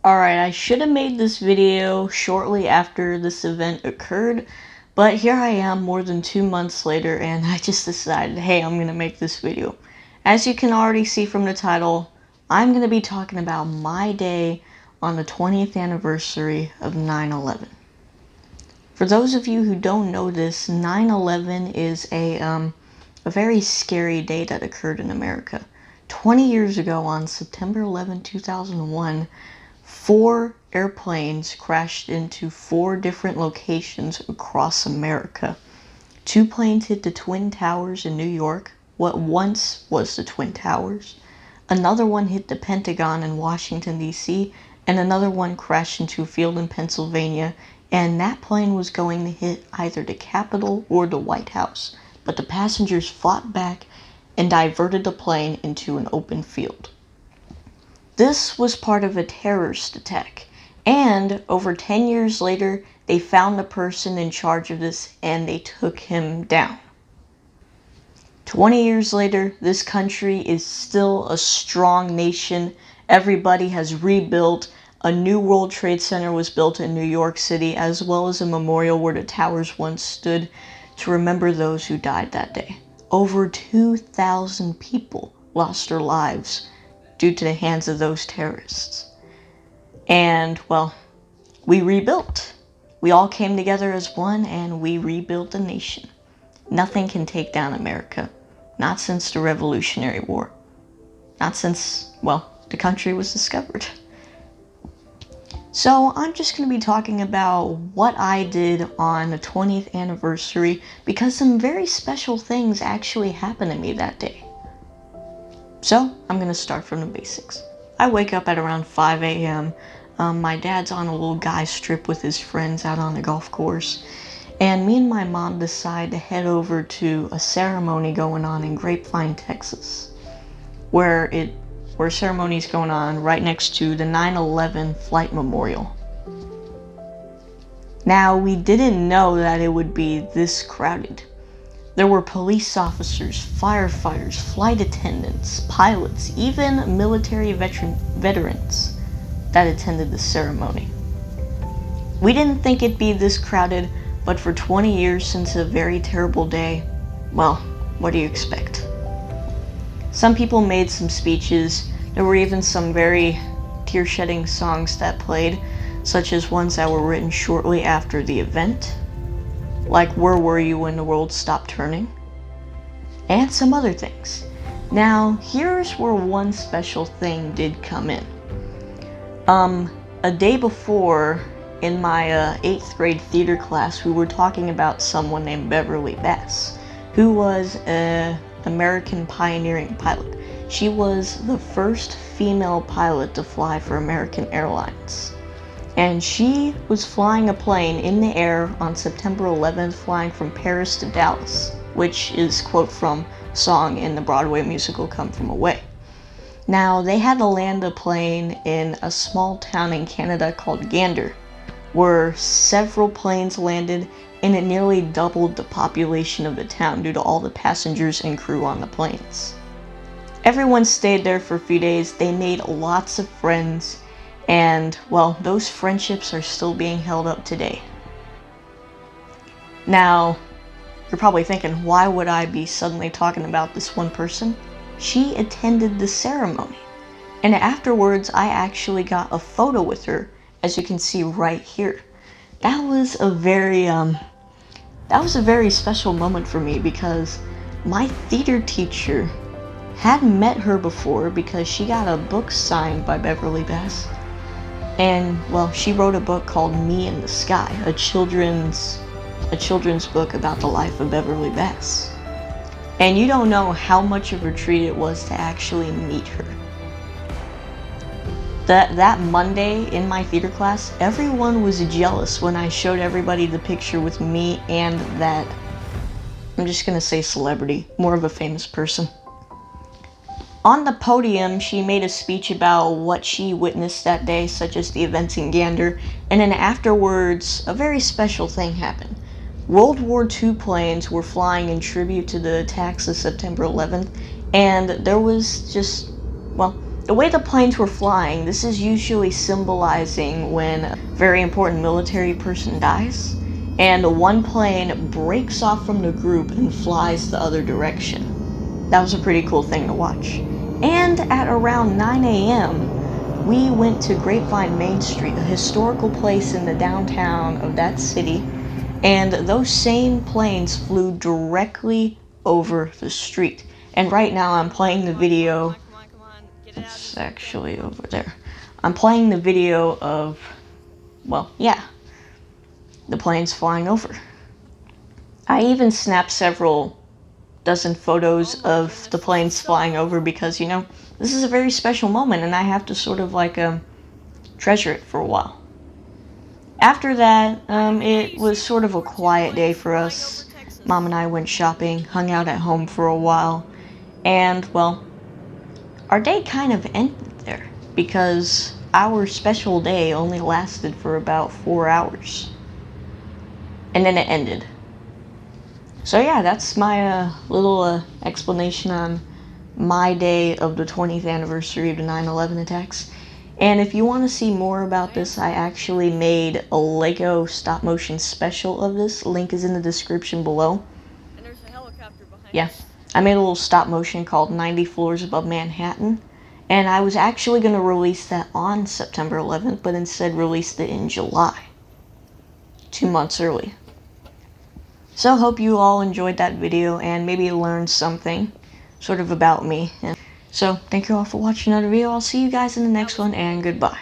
Alright, I should have made this video shortly after this event occurred, but here I am more than 2 months later and I just decided, hey, I'm gonna make this video. As you can already see from the title, I'm gonna be talking about my day on the 20th anniversary of 9/11. For those of you who don't know this, 9/11 is a very scary day that occurred in America. 20 years ago on September 11, 2001, 4 airplanes crashed into 4 different locations across America. 2 planes hit the Twin Towers in New York, what once was the Twin Towers. Another one hit the Pentagon in Washington, D.C., and another one crashed into a field in Pennsylvania, and that plane was going to hit either the Capitol or the White House, but the passengers fought back and diverted the plane into an open field. This was part of a terrorist attack, and over 10 years later, they found the person in charge of this and they took him down. 20 years later, this country is still a strong nation. Everybody has rebuilt. A new World Trade Center was built in New York City, as well as a memorial where the towers once stood to remember those who died that day. Over 2,000 people lost their lives due to the hands of those terrorists. And, well, we rebuilt. We all came together as one and we rebuilt the nation. Nothing can take down America. Not since the Revolutionary War. Not since, well, the country was discovered. So I'm just going to be talking about what I did on the 20th anniversary because some very special things actually happened to me that day. So I'm going to start from the basics. I wake up at around 5 a.m. My dad's on a little guy's trip with his friends out on the golf course. And me and my mom decide to head over to a ceremony going on in Grapevine, Texas, where ceremony's going on right next to the 9/11 flight memorial. Now, we didn't know that it would be this crowded. There were police officers, firefighters, flight attendants, pilots, even military veterans that attended the ceremony. We didn't think it'd be this crowded, but for 20 years since a very terrible day, well, what do you expect? Some people made some speeches. There were even some very tear-shedding songs that played, such as ones that were written shortly after the event, like Where Were You When the World Stopped Turning, and some other things. Now, here's where one special thing did come in. A day before, in my 8th grade theater class, we were talking about someone named Beverly Bass, who was an American pioneering pilot. She was the first female pilot to fly for American Airlines. And she was flying a plane in the air on September 11th, flying from Paris to Dallas, which is a quote from a song in the Broadway musical Come From Away. Now, they had to land a plane in a small town in Canada called Gander, where several planes landed, and it nearly doubled the population of the town due to all the passengers and crew on the planes. Everyone stayed there for a few days. They made lots of friends, and, well, those friendships are still being held up today. Now, you're probably thinking, why would I be suddenly talking about this one person? She attended the ceremony, and afterwards I actually got a photo with her, as you can see right here. That was a very special moment for me because my theater teacher hadn't met her before because she got a book signed by Beverly Bass. And, well, she wrote a book called Me in the Sky, a children's book about the life of Beverly Bass. And you don't know how much of a treat it was to actually meet her. That Monday in my theater class, everyone was jealous when I showed everybody the picture with me and that, I'm just gonna say celebrity, more of a famous person. On the podium, she made a speech about what she witnessed that day, such as the events in Gander, and then afterwards, a very special thing happened. World War II planes were flying in tribute to the attacks of September 11th, and there was just, well, The way the planes were flying, this is usually symbolizing when a very important military person dies, and one plane breaks off from the group and flies the other direction. That was a pretty cool thing to watch. And at around 9 a.m., we went to Grapevine Main Street, a historical place in the downtown of that city, and those same planes flew directly over the street. And right now I'm playing the video. It's actually over there. I'm playing the video of, well, yeah, the planes flying over. I even snapped several dozen photos of the planes flying over because, you know, this is a very special moment and I have to sort of like treasure it for a while. After that, it was sort of a quiet day for us. Mom and I went shopping, hung out at home for a while, and, well, our day kind of ended there because our special day only lasted for about 4 hours. And then it ended. So yeah, that's my little explanation on my day of the 20th anniversary of the 9/11 attacks. And if you want to see more about this, I actually made a Lego stop motion special of this. Link is in the description below. And there's a helicopter behind Yeah. us. I made a little stop motion called 90 Floors Above Manhattan. And I was actually going to release that on September 11th, but instead released it in July. 2 months early. So hope you all enjoyed that video and maybe learned something sort of about me. So thank you all for watching another video. I'll see you guys in the next one, and goodbye.